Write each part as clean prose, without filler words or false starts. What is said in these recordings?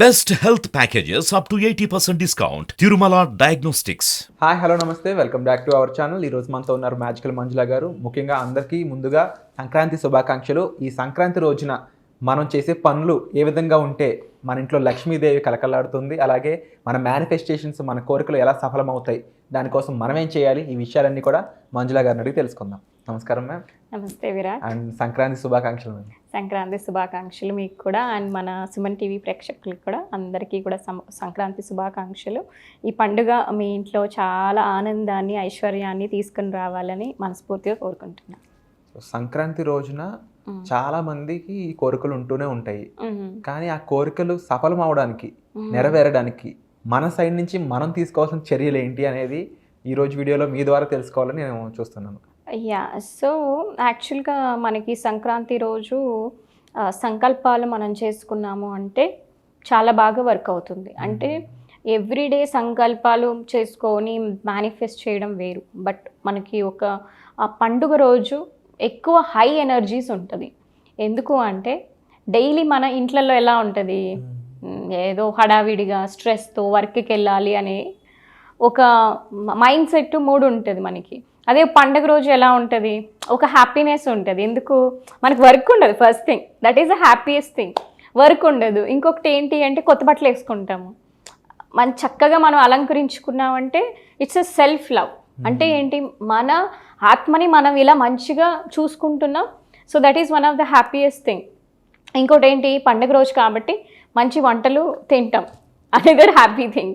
Best health packages up to 80% discount. Tirumala Diagnostics. Hi hello నమస్తే welcome back to our channel. ఈరోజు మనతో ఉన్నారు magical మంజుల గారు. ముఖ్యంగా అందరికీ ముందుగా సంక్రాంతి శుభాకాంక్షలు. ఈ సంక్రాంతి రోజున మనం చేసే పనులు ఏ విధంగా ఉంటే మన ఇంట్లో లక్ష్మీదేవి కలకలాడుతుంది, అలాగే మన మేనిఫెస్టేషన్స్ మన కోరికలు ఎలా సఫలమవుతాయి, దానికోసం మనం ఏం చేయాలి, ఈ విషయాలన్నీ కూడా మంజుల గారిని అడిగి తెలుసుకుందాం. నమస్కారం మ్యామ్. నమస్తే విరాట్. అండ్ సంక్రాంతి శుభాకాంక్షలు మ్యామ్. సంక్రాంతి శుభాకాంక్షలు మీకు కూడా, అండ్ మన సుమన్ టీవీ ప్రేక్షకులకు కూడా అందరికీ కూడా సంక్రాంతి శుభాకాంక్షలు. ఈ పండుగ మీ ఇంట్లో చాలా ఆనందాన్ని ఐశ్వర్యాన్ని తీసుకుని రావాలని మనస్ఫూర్తిగా కోరుకుంటున్నాను. సంక్రాంతి రోజున చాలా మందికి ఈ కోరికలు ఉంటూనే ఉంటాయి, కానీ ఆ కోరికలు సఫలం అవడానికి, నెరవేరడానికి మన సైడ్ నుంచి మనం తీసుకోవాల్సిన చర్యలు ఏంటి అనేది ఈరోజు వీడియోలో మీ ద్వారా తెలుసుకోవాలని నేను చూస్తున్నాను. యా, సో యాక్చువల్గా మనకి సంక్రాంతి రోజు సంకల్పాలు మనం చేసుకున్నాము అంటే చాలా బాగా వర్క్ అవుతుంది. అంటే ఎవ్రీడే సంకల్పాలు చేసుకొని మేనిఫెస్ట్ చేయడం వేరు, బట్ మనకి ఒక పండుగ రోజు ఎక్కువ హై ఎనర్జీస్ ఉంటుంది. ఎందుకు అంటే డైలీ మన ఇంట్లలో ఎలా ఉంటుంది, ఏదో హడావిడిగా స్ట్రెస్తో వర్క్కి వెళ్ళాలి అనే ఒక మైండ్ సెట్ మూడు ఉంటుంది మనకి. అదే పండుగ రోజు ఎలా ఉంటుంది, ఒక హ్యాపీనెస్ ఉంటుంది. ఎందుకు, మనకు వర్క్ ఉండదు. First thing, that is the happiest thing. Work ఉండదు. ఇంకొకటి ఏంటి అంటే కొత్త బట్టలు వేసుకుంటాము, మన చక్కగా మనం అలంకరించుకున్నామంటే ఇట్స్ ఎ సెల్ఫ్ లవ్. అంటే ఏంటి, మన ఆత్మని మనం ఇలా మంచిగా చూసుకుంటున్నాం. So that is one of the happiest thing. ఇంకోటి ఏంటి, పండుగ రోజు కాబట్టి మంచి వంటలు తింటాం, another happy thing.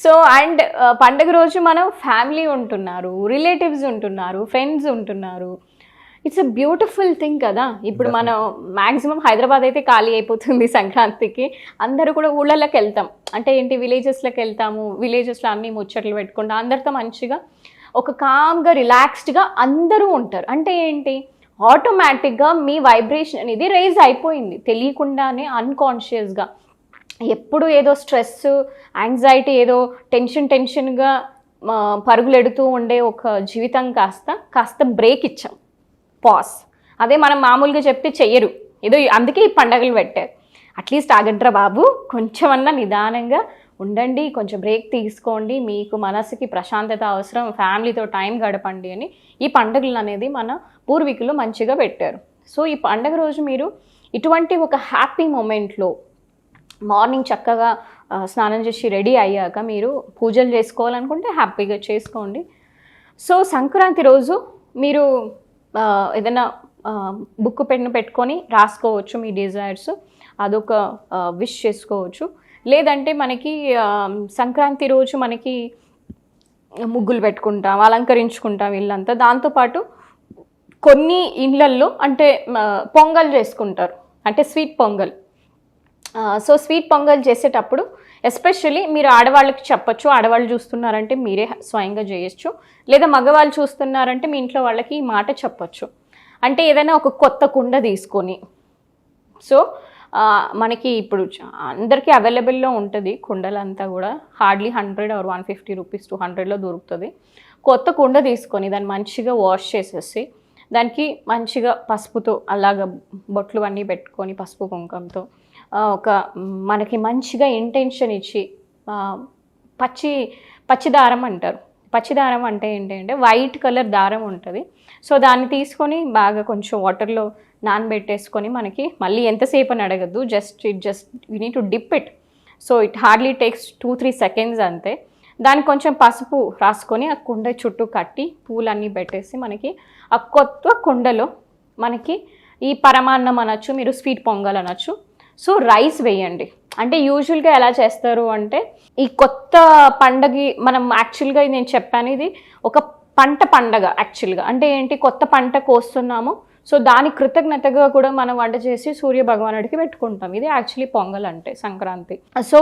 So and పండుగ రోజు మనం ఫ్యామిలీ ఉంటున్నారు, రిలేటివ్స్ ఉంటున్నారు, ఫ్రెండ్స్ ఉంటున్నారు. ఇట్స్ ఎ బ్యూటిఫుల్ థింగ్ కదా. ఇప్పుడు మనం మ్యాక్సిమం హైదరాబాద్ అయితే ఖాళీ అయిపోతుంది సంక్రాంతికి. అందరూ కూడా ఊళ్ళలోకి వెళ్తాం. అంటే ఏంటి, విలేజెస్లోకి వెళ్తాము. విలేజెస్లో అన్నీ ముచ్చట్లు పెట్టుకుంటాం, అందరితో మంచిగా ఒక కామ్గా రిలాక్స్డ్గా అందరూ ఉంటారు. అంటే ఏంటి, ఆటోమేటిక్గా మీ వైబ్రేషన్ అనేది రైజ్ అయిపోయింది తెలియకుండానే, అన్కాన్షియస్గా. ఎప్పుడు ఏదో స్ట్రెస్, యాంగ్జైటీ, ఏదో టెన్షన్గా పరుగులెడుతూ ఉండే ఒక జీవితం కాస్త బ్రేక్ ఇచ్చాం, పాస్. అదే మనం మామూలుగా చెప్తే చెయ్యరు, ఏదో అందుకే ఈ పండగలు పెట్టారు. అట్లీస్ట్ ఆగండ్రా బాబు, కొంచెమన్నా నిదానంగా ఉండండి, కొంచెం బ్రేక్ తీసుకోండి, మీకు మనసుకి ప్రశాంతత అవసరం, ఫ్యామిలీతో టైం గడపండి అని ఈ పండుగలు అనేది మన పూర్వీకులు మంచిగా పెట్టారు. సో ఈ పండుగ రోజు మీరు ఇటువంటి ఒక హ్యాపీ మూమెంట్లో మార్నింగ్ చక్కగా స్నానం చేసి రెడీ అయ్యాక మీరు పూజలు చేసుకోవాలనుకుంటే హ్యాపీగా చేసుకోండి. సో సంక్రాంతి రోజు మీరు ఏదైనా బుక్ పెన్ను పెట్టుకొని రాసుకోవచ్చు మీ డిజైర్స్, అదొక విష్ చేసుకోవచ్చు. లేదంటే మనకి సంక్రాంతి రోజు మనకి ముగ్గులు పెట్టుకుంటాం, అలంకరించుకుంటాం ఇల్లంతా. దాంతోపాటు కొన్ని ఇళ్ళల్లో అంటే పొంగల్ చేసుకుంటారు, అంటే sweet pongal. So sweet pongal చేసేటప్పుడు ఎస్పెషల్లీ మీరు ఆడవాళ్ళకి చెప్పచ్చు, ఆడవాళ్ళు చూస్తున్నారంటే మీరే స్వయంగా చేయొచ్చు, లేదా మగవాళ్ళు చూస్తున్నారంటే మీ ఇంట్లో వాళ్ళకి ఈ మాట చెప్పచ్చు. అంటే ఏదైనా ఒక కొత్త కుండ తీసుకొని, సో మనకి ఇప్పుడు అందరికీ అవైలబుల్లో ఉంటుంది కుండలంతా కూడా, హార్డ్లీ 100 or 150 రూపీస్ 200లో దొరుకుతుంది. కొత్త కుండ తీసుకొని దాన్ని మంచిగా వాష్ చేసేసి దానికి మంచిగా పసుపుతో అలాగ బొట్లు అన్నీ పెట్టుకొని పసుపు కుంకంతో ఒక మనకి మంచిగా ఇంటెన్షన్ ఇచ్చి, పచ్చి దారం అంటారు. పచ్చి దారం అంటే ఏంటంటే వైట్ కలర్ దారం ఉంటుంది. సో దాన్ని తీసుకొని బాగా కొంచెం వాటర్లో నానబెట్టేసుకొని, మనకి మళ్ళీ ఎంతసేపు అని అడగద్దు, just you need to dip it. So it hardly takes 2-3 seconds అంతే. దానికి కొంచెం పసుపు రాసుకొని ఆ కుండ చుట్టూ కట్టి పూలన్నీ పెట్టేసి మనకి ఆ కొత్త కుండలో మనకి ఈ పరమాన్నం అనొచ్చు, మీరు స్వీట్ పొంగల్ అనొచ్చు. సో రైస్ వేయండి. అంటే యూజువల్గా ఎలా చేస్తారు అంటే, ఈ కొత్త పండగ మనం యాక్చువల్గా నేను చెప్పాను, ఇది ఒక పండగ యాక్చువల్గా. అంటే ఏంటి, కొత్త పంట కోస్తున్నాము, సో దాని కృతజ్ఞతగా కూడా మనం వంట చేసి సూర్య భగవానుడికి పెట్టుకుంటాం. ఇది యాక్చువల్లీ పొంగల్ అంటే సంక్రాంతి. సో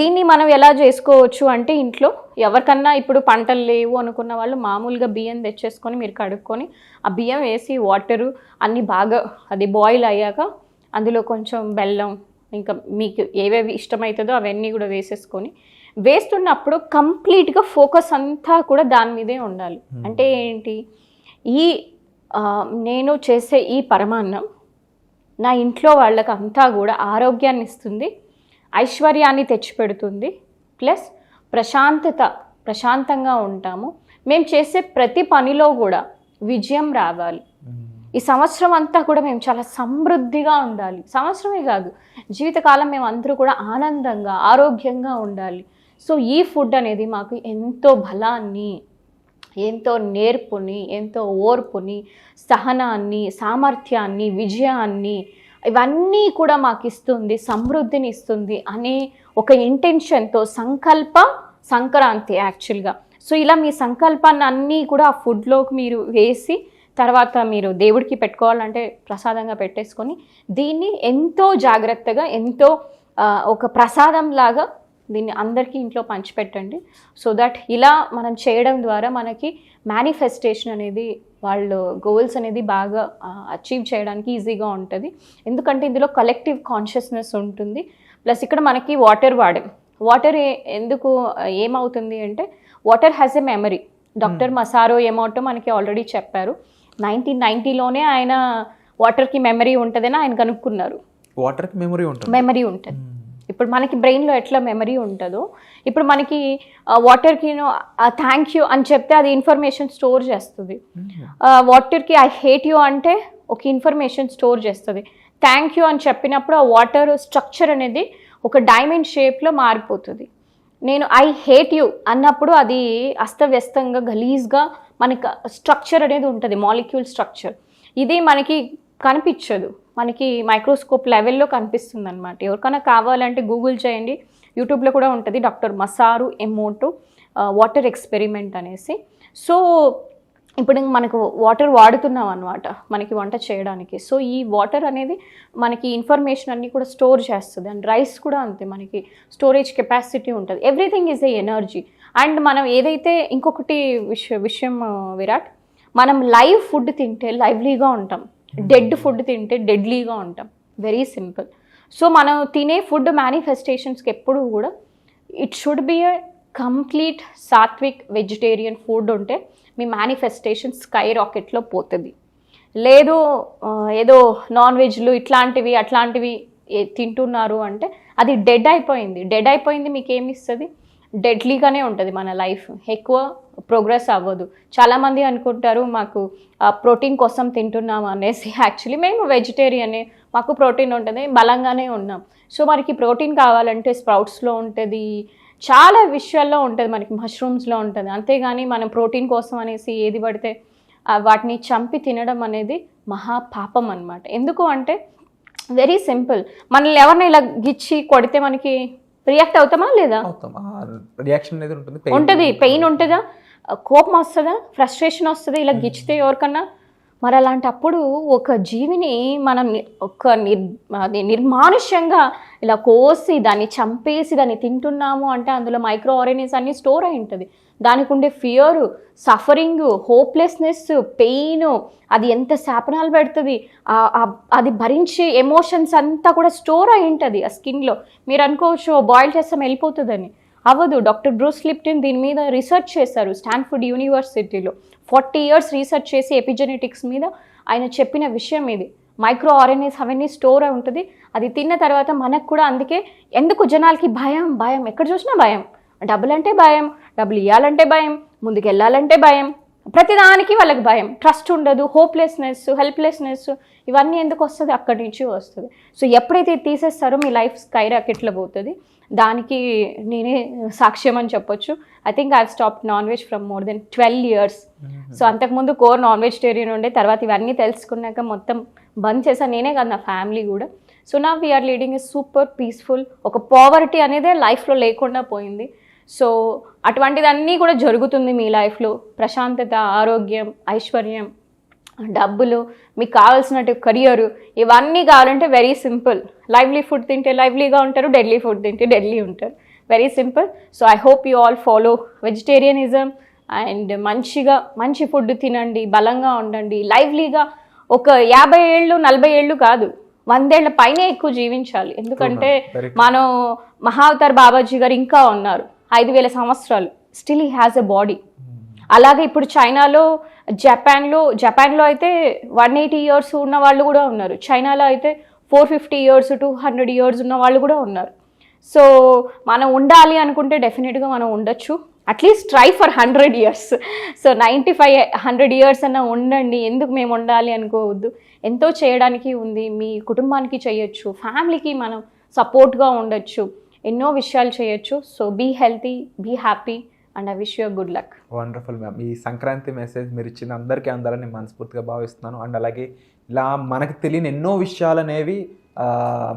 దీన్ని మనం ఎలా చేసుకోవచ్చు అంటే, ఇంట్లో ఎవరికన్నా ఇప్పుడు పంటలు లేవు అనుకున్న వాళ్ళు మామూలుగా బియ్యం తెచ్చేసుకొని మీరు కడుక్కొని ఆ బియ్యం వేసి వాటరు అన్నీ బాగా అది బాయిల్ అయ్యాక అందులో కొంచెం బెల్లం, ఇంకా మీకు ఏవేవి ఇష్టమవుతుందో అవన్నీ కూడా వేస్తున్నప్పుడు కంప్లీట్గా ఫోకస్ అంతా కూడా దాని మీదే ఉండాలి. అంటే ఏంటి, నేను చేసే ఈ పరమాన్నం నా ఇంట్లో వాళ్ళకి అంతా కూడా ఆరోగ్యాన్ని ఇస్తుంది, ఐశ్వర్యాన్ని తెచ్చిపెడుతుంది, ప్లస్ ప్రశాంతంగా ఉంటాము. మేము చేసే ప్రతి పనిలో కూడా విజయం రావాలి. ఈ సంవత్సరం అంతా కూడా మేము చాలా సమృద్ధిగా ఉండాలి. సంవత్సరమే కాదు, జీవితకాలం మేము అందరూ కూడా ఆనందంగా ఆరోగ్యంగా ఉండాలి. సో ఈ ఫుడ్ అనేది మాకు ఎంతో బలాన్ని, ఎంతో నేర్పుని, ఎంతో ఓర్పుని, సహనాన్ని, సామర్థ్యాన్ని, విజయాన్ని ఇవన్నీ కూడా మాకు ఇస్తుంది, సమృద్ధిని ఇస్తుంది అనే ఒక ఇంటెన్షన్తో సంక్రాంతి యాక్చువల్గా. సో ఇలా మీ సంకల్పాన్ని అన్నీ కూడా ఆ ఫుడ్లోకి మీరు వేసి తర్వాత మీరు దేవుడికి పెట్టుకోవాలంటే ప్రసాదంగా పెట్టేసుకొని దీన్ని ఎంతో జాగ్రత్తగా, ఎంతో ఒక ప్రసాదం లాగా దీన్ని అందరికీ ఇంట్లో పంచిపెట్టండి. సో దట్ ఇలా మనం చేయడం ద్వారా మనకి మేనిఫెస్టేషన్ అనేది, వాళ్ళు గోల్స్ అనేది బాగా అచీవ్ చేయడానికి ఈజీగా ఉంటుంది. ఎందుకంటే ఇందులో కలెక్టివ్ కాన్షియస్నెస్ ఉంటుంది. ప్లస్ ఇక్కడ మనకి వాటర్ వాడాం. వాటర్ ఎందుకు ఏమవుతుంది అంటే water has a memory. Doctor Masaru Emoto మనకి ఆల్రెడీ చెప్పారు. 1990లోనే ఆయన వాటర్కి మెమరీ ఉంటుందని ఆయన కనుక్కున్నారు. వాటర్కి మెమరీ ఉంటుంది. ఇప్పుడు మనకి బ్రెయిన్లో ఎట్లా మెమరీ ఉంటుందో ఇప్పుడు మనకి వాటర్కి థ్యాంక్ యూ అని చెప్తే అది ఇన్ఫర్మేషన్ స్టోర్ చేస్తుంది. వాటర్కి ఐ హేట్ యూ అంటే ఒక ఇన్ఫర్మేషన్ స్టోర్ చేస్తుంది. థ్యాంక్ యూ అని చెప్పినప్పుడు ఆ వాటర్ స్ట్రక్చర్ అనేది ఒక డైమండ్ షేప్లో మారిపోతుంది. నేను ఐ హేట్ యూ అన్నప్పుడు అది అస్తవ్యస్తంగా గలీజ్గా మనకి స్ట్రక్చర్ అనేది ఉంటుంది, మాలిక్యూల్ స్ట్రక్చర్. ఇది మనకి కనిపించదు, మనకి మైక్రోస్కోప్ లెవెల్లో కనిపిస్తుంది అనమాట. ఎవరికైనా కావాలంటే గూగుల్ చేయండి, యూట్యూబ్లో కూడా ఉంటుంది, డాక్టర్ మసారు ఎమోటో వాటర్ ఎక్స్పెరిమెంట్ అనేసి. సో ఇప్పుడు మనకు వాటర్ వాడుతున్నాం అనమాట మనకి వంట చేయడానికి. సో ఈ వాటర్ అనేది మనకి ఇన్ఫర్మేషన్ అన్నీ కూడా స్టోర్ చేస్తుంది. అండ్ రైస్ కూడా అంతే, మనకి స్టోరేజ్ కెపాసిటీ ఉంటుంది. Everything is a energy. And మనం ఏదైతే ఇంకొకటి విషయం విరాట్, మనం లైవ్ ఫుడ్ తింటే లైవ్లీగా ఉంటాం, డెడ్ ఫుడ్ తింటే డెడ్లీగా ఉంటాం. Very simple. సో మనం తినే ఫుడ్ మేనిఫెస్టేషన్స్కి ఎప్పుడు కూడా it should be a complete sattvic vegetarian food ఉంటే మీ మేనిఫెస్టేషన్ స్కై రాకెట్లో పోతుంది. లేదు ఏదో నాన్ వెజ్లు ఇట్లాంటివి అట్లాంటివి తింటున్నారు అంటే అది డెడ్ అయిపోయింది. మీకు ఏమి ఇస్తుంది? డెడ్లీగానే ఉంటుంది మన లైఫ్, ఎక్కువ ప్రోగ్రెస్ అవ్వదు. చాలామంది అనుకుంటారు మాకు ప్రోటీన్ కోసం తింటున్నాము అనేసి. యాక్చువల్లీ మేము వెజిటేరియనే, మాకు ప్రోటీన్ ఉంటుంది, బలంగానే ఉన్నాం. సో మనకి ప్రోటీన్ కావాలంటే స్ప్రౌట్స్లో ఉంటుంది, చాలా విషయాల్లో ఉంటుంది, మనకి మష్రూమ్స్లో ఉంటుంది. అంతేగాని మనం ప్రోటీన్ కోసం అనేసి ఏది పడితే వాటిని చంపి తినడం అనేది మహాపాపం అన్నమాట. ఎందుకు అంటే వెరీ సింపుల్, మనల్ని ఎవరిని ఇలా గిచ్చి కొడితే మనకి రియాక్ట్ అవుతామా లేదా? రియాక్షన్ అనేది ఉంటుంది. పెయిన్ ఉంటుందా, కోపం వస్తుందా, ఫ్రస్ట్రేషన్ వస్తుంది ఇలా గిచ్చితే ఎవరికన్నా. మరి అలాంటప్పుడు ఒక జీవిని మనం ఒక నిర్మానుష్యంగా ఇలా కోసి దాన్ని చంపేసి దాన్ని తింటున్నాము అంటే అందులో మైక్రో ఆర్ఎన్ఏస్ అన్నీ స్టోర్ అయి ఉంటుంది. దానికి ఉండే ఫియరు, సఫరింగ్, హోప్లెస్నెస్, పెయిన్, అది ఎంత శాపనాలు పెడుతుంది, అది భరించే ఎమోషన్స్ అంతా కూడా స్టోర్ అయి ఉంటుంది ఆ స్కిన్లో. మీరు అనుకోవచ్చు బాయిల్ చేస్తాం వెళ్ళిపోతుందని, అవ్వదు. డాక్టర్ బ్రూస్ లిప్టన్ దీని మీద రీసెర్చ్ చేశారు స్టాన్ఫోర్డ్ యూనివర్సిటీలో. 40 years రీసెర్చ్ చేసి ఎపిజెనెటిక్స్ మీద ఆయన చెప్పిన విషయం ఇది. మైక్రో ఆర్ఎన్ఏస్ అవన్నీ స్టోర్ అయి ఉంటుంది. అది తిన్న తర్వాత మనకు కూడా, అందుకే ఎందుకు జనాలకి భయం, ఎక్కడ చూసినా భయం. డబ్బులు అంటే భయం, డబ్బులు ఇవ్వాలంటే భయం, ముందుకు వెళ్ళాలంటే భయం, ప్రతిదానికి వాళ్ళకి భయం. ట్రస్ట్ ఉండదు, హోప్లెస్నెస్, హెల్ప్లెస్నెస్, ఇవన్నీ ఎందుకు వస్తుంది? అక్కడి నుంచి వస్తుంది. సో ఎప్పుడైతే తీసేస్తారో మీ లైఫ్ స్కై రాకెట్లో పోతుంది. దానికి నేనే సాక్ష్యం అని చెప్పొచ్చు. I think I stop non veg from more than 12 years. So అంతకుముందు కోర్ నాన్ వెజిటేరియన్ ఉండే, తర్వాత ఇవన్నీ తెలుసుకున్నాక మొత్తం బంద్ చేశాను, నేనే కాదు నా ఫ్యామిలీ కూడా. సో నా we're leading a super peaceful, ఒక పావర్టీ అనేదే లైఫ్లో లేకుండా పోయింది. సో అటువంటిదన్నీ కూడా జరుగుతుంది మీ లైఫ్లో. ప్రశాంతత, ఆరోగ్యం, ఐశ్వర్యం, డబ్బులు, మీకు కావాల్సినట్టు కెరియర్, ఇవన్నీ కావాలంటే వెరీ సింపుల్. లైవ్లీ ఫుడ్ తింటే లైవ్లీగా ఉంటారు, డెడ్లీ ఫుడ్ తింటే డెడ్లీ ఉంటారు. Very simple. So I hope you all follow vegetarianism and మంచి ఫుడ్ తినండి, బలంగా ఉండండి, లైవ్లీగా. ఒక 50 ఏళ్ళు 40 ఏళ్ళు కాదు, 100 ఏళ్ల పైనే ఎక్కువ జీవించాలి. ఎందుకంటే మనం మహావతార్ బాబాజీ గారు ఇంకా ఉన్నారు 5000 సంవత్సరాలు, still he has a body. అలాగే ఇప్పుడు చైనాలో, జపాన్లో అయితే 180 years ఉన్న వాళ్ళు కూడా ఉన్నారు. చైనాలో అయితే 450 years 200 years ఉన్న వాళ్ళు కూడా ఉన్నారు. సో మనం ఉండాలి అనుకుంటే డెఫినెట్గా మనం ఉండొచ్చు. At least try for 100 years. So 95-100 years అన్న ఉండండి. ఎందుకు మేము ఉండాలి అనుకోవద్దు. ఎంతో చేయడానికి ఉంది. మీ కుటుంబానికి చేయొచ్చు, ఫ్యామిలీకి మనం సపోర్ట్గా ఉండొచ్చు, ఎన్నో విషయాలు చేయొచ్చు. So be healthy, be happy and I wish you good luck. Wonderful ma'am. ఈ సంక్రాంతి మెసేజ్ మీరు ఇచ్చిన అందరికీ అందాలని మనస్ఫూర్తిగా భావిస్తున్నాను. అండ్ అలాగే ఇలా మనకు తెలియని ఎన్నో విషయాలు అనేవి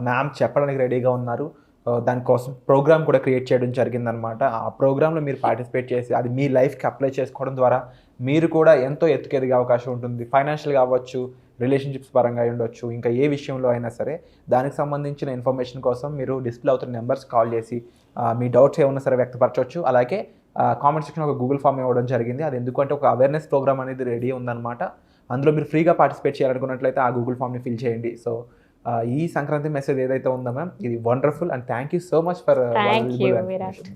మ్యామ్ చెప్పడానికి రెడీగా ఉన్నారు. దానికోసం ప్రోగ్రామ్ కూడా క్రియేట్ చేయడం జరిగిందనమాట. ఆ ప్రోగ్రాంలో మీరు పార్టిసిపేట్ చేసి అది మీ లైఫ్కి అప్లై చేసుకోవడం ద్వారా మీరు కూడా ఎంతో ఎత్తుకెదిగే అవకాశం ఉంటుంది. ఫైనాన్షియల్గా అవ్వచ్చు, రిలేషన్షిప్స్ పరంగా ఉండొచ్చు, ఇంకా ఏ విషయంలో అయినా సరే దానికి సంబంధించిన ఇన్ఫర్మేషన్ కోసం మీరు డిస్ప్లే అవుతున్న నెంబర్స్ కాల్ చేసి మీ డౌట్స్ ఏమన్నా సరే వ్యక్తపరచవచ్చు. అలాగే కామెంట్ సెక్షన్లో ఒక గూగుల్ ఫామ్ ఇవ్వడం జరిగింది. అది ఎందుకంటే ఒక అవేర్నెస్ ప్రోగ్రామ్ అనేది రెడీ ఉందన్నమాట. అందులో మీరు ఫ్రీగా పార్టిసిపేట్ చేయాలనుకున్నట్లయితే ఆ గూగుల్ ఫామ్ని ఫిల్ చేయండి. సో ఈ సంక్రాంతి మెసేజ్ ఏదైతే ఉందో మ్యామ్, ఇది wonderful and thank you so much for thank you Virat.